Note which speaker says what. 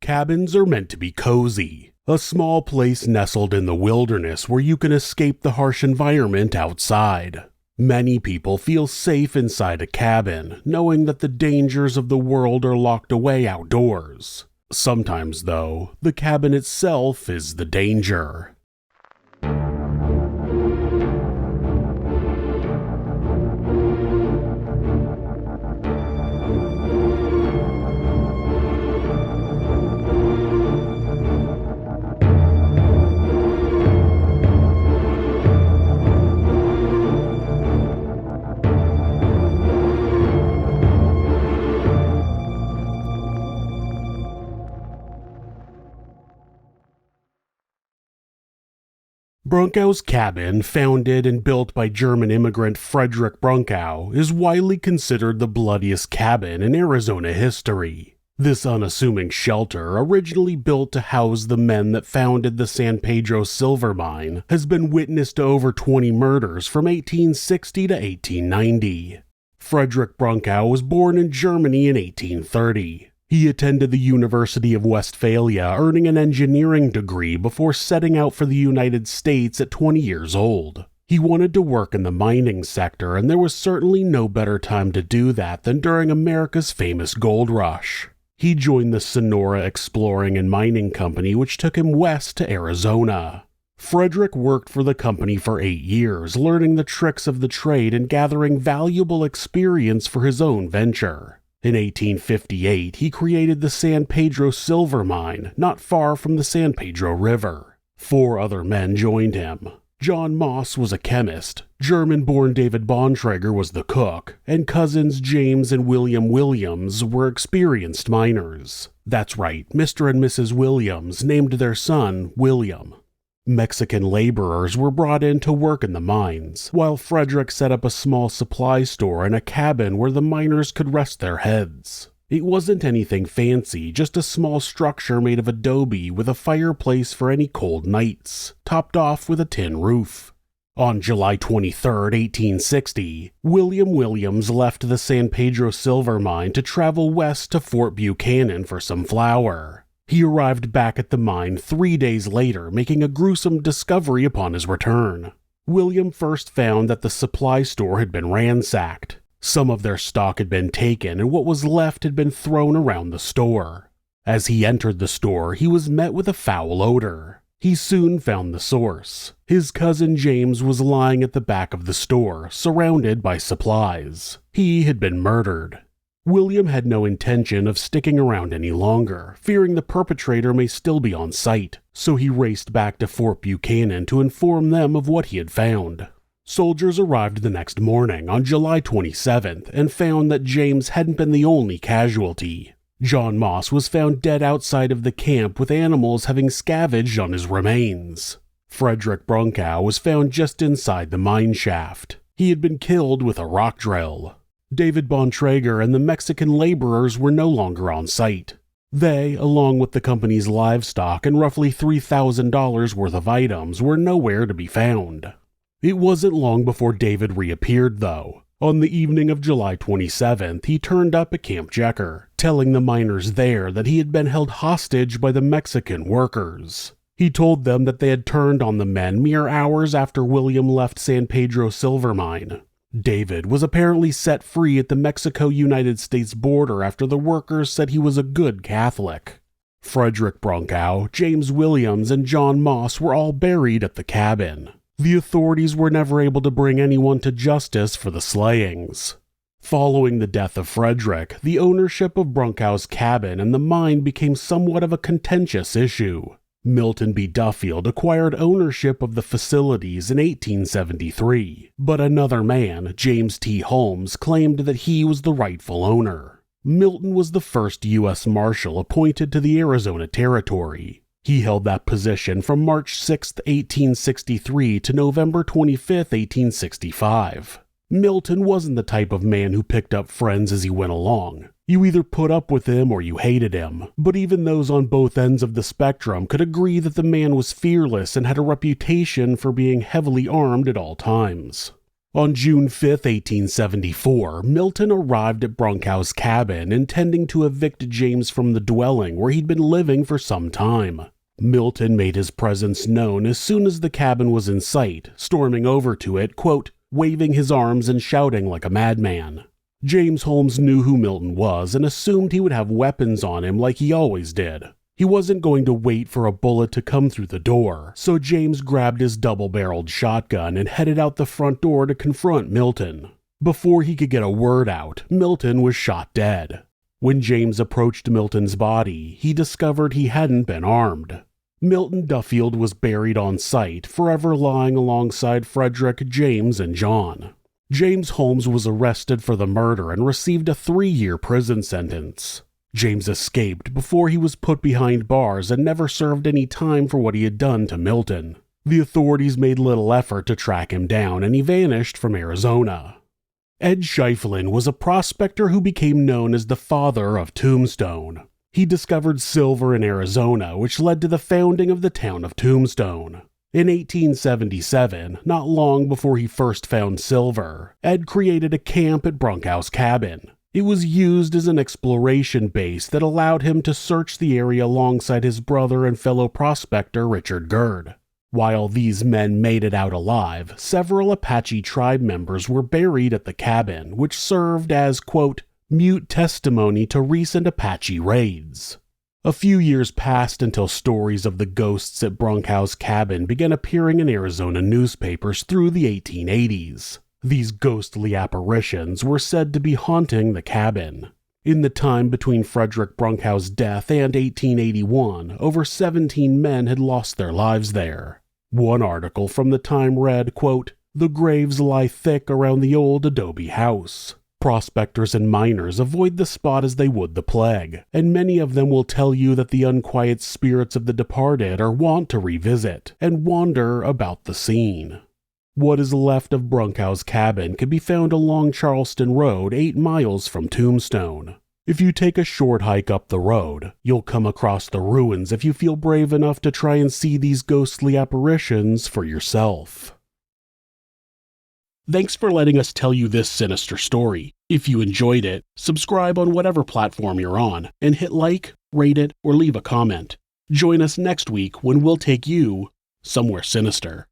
Speaker 1: Cabins are meant to be cozy, a small place nestled in the wilderness where you can escape the harsh environment outside. Many people feel safe inside a cabin, knowing that the dangers of the world are locked away outdoors. Sometimes, though, the cabin itself is the danger. Brunckkow's cabin, founded and built by German immigrant Friedrich Brunckow, is widely considered the bloodiest cabin in Arizona history. This unassuming shelter, originally built to house the men that founded the San Pedro silver mine, has been witness to over 20 murders from 1860 to 1890. Friedrich Brunckow was born in Germany in 1830. He attended the University of Westphalia, earning an engineering degree before setting out for the United States at 20 years old. He wanted to work in the mining sector, and there was certainly no better time to do that than during America's famous gold rush. He joined the Sonora Exploring and Mining Company, which took him west to Arizona. Frederick worked for the company for 8 years, learning the tricks of the trade and gathering valuable experience for his own venture. In 1858, he created the San Pedro silver mine, not far from the San Pedro River. 4 other men joined him. John Moss was a chemist, German-born David Bontrager was the cook, and cousins James and William Williams were experienced miners. That's right, Mr. and Mrs. Williams named their son William. Mexican laborers were brought in to work in the mines, while Frederick set up a small supply store and a cabin where the miners could rest their heads. It wasn't anything fancy, just a small structure made of adobe with a fireplace for any cold nights, topped off with a tin roof. On July 23, 1860, William Williams left the San Pedro silver mine to travel west to Fort Buchanan for some flour. He arrived back at the mine 3 days later, making a gruesome discovery upon his return. William first found that the supply store had been ransacked. Some of their stock had been taken, and what was left had been thrown around the store. As he entered the store, he was met with a foul odor. He soon found the source. His cousin James was lying at the back of the store, surrounded by supplies. He had been murdered. William had no intention of sticking around any longer, fearing the perpetrator may still be on site, so he raced back to Fort Buchanan to inform them of what he had found. Soldiers arrived the next morning, on July 27th, and found that James hadn't been the only casualty. John Moss was found dead outside of the camp with animals having scavenged on his remains. Friedrich Brunckow was found just inside the mine shaft. He had been killed with a rock drill. David Bontrager and the Mexican laborers were no longer on site. They, along with the company's livestock and roughly $3,000 worth of items, were nowhere to be found. It wasn't long before David reappeared, though. On the evening of July 27th, he turned up at Camp Jecker, telling the miners there that he had been held hostage by the Mexican workers. He told them that they had turned on the men mere hours after William left San Pedro silver mine. David was apparently set free at the Mexico-United States border after the workers said he was a good Catholic. Friedrich Brunckow, James Williams, and John Moss were all buried at the cabin. The authorities were never able to bring anyone to justice for the slayings. Following the death of Friedrich, the ownership of Brunckow's cabin and the mine became somewhat of a contentious issue. Milton B. Duffield acquired ownership of the facilities in 1873, but another man, James T. Holmes, claimed that he was the rightful owner. Milton was the first U.S. Marshal appointed to the Arizona Territory. He held that position from March 6, 1863 to November 25, 1865. Milton wasn't the type of man who picked up friends as he went along. You either put up with him or you hated him, but even those on both ends of the spectrum could agree that the man was fearless and had a reputation for being heavily armed at all times. On June 5, 1874, Milton arrived at Brunckow's cabin intending to evict James from the dwelling where he'd been living for some time. Milton made his presence known as soon as the cabin was in sight, storming over to it, quote, waving his arms and shouting like a madman. James Holmes knew who Milton was and assumed he would have weapons on him like he always did. He wasn't going to wait for a bullet to come through the door, so James grabbed his double-barreled shotgun and headed out the front door to confront Milton. Before he could get a word out, Milton was shot dead. When James approached Milton's body, he discovered he hadn't been armed. Milton Duffield was buried on site, forever lying alongside Frederick, James, and John. James Holmes was arrested for the murder and received a 3-year prison sentence. James escaped before he was put behind bars and never served any time for what he had done to Milton. The authorities made little effort to track him down, and he vanished from Arizona. Ed Schieffelin was a prospector who became known as the father of Tombstone. He discovered silver in Arizona, which led to the founding of the town of Tombstone. In 1877, not long before he first found silver, Ed created a camp at Brunckow's cabin. It was used as an exploration base that allowed him to search the area alongside his brother and fellow prospector Richard Gerd. While these men made it out alive, several Apache tribe members were buried at the cabin, which served as, quote, mute testimony to recent Apache raids. A few years passed until stories of the ghosts at Brunckow's cabin began appearing in Arizona newspapers through the 1880s. These ghostly apparitions were said to be haunting the cabin. In the time between Frederick Brunckow's death and 1881, over 17 men had lost their lives there. One article from the time read, quote, the graves lie thick around the old adobe house. Prospectors and miners avoid the spot as they would the plague, and many of them will tell you that the unquiet spirits of the departed are wont to revisit and wander about the scene. What is left of Brunckow's cabin can be found along Charleston Road 8 miles from Tombstone. If you take a short hike up the road, you'll come across the ruins if you feel brave enough to try and see these ghostly apparitions for yourself. Thanks for letting us tell you this sinister story. If you enjoyed it, subscribe on whatever platform you're on, and hit like, rate it, or leave a comment. Join us next week when we'll take you somewhere sinister.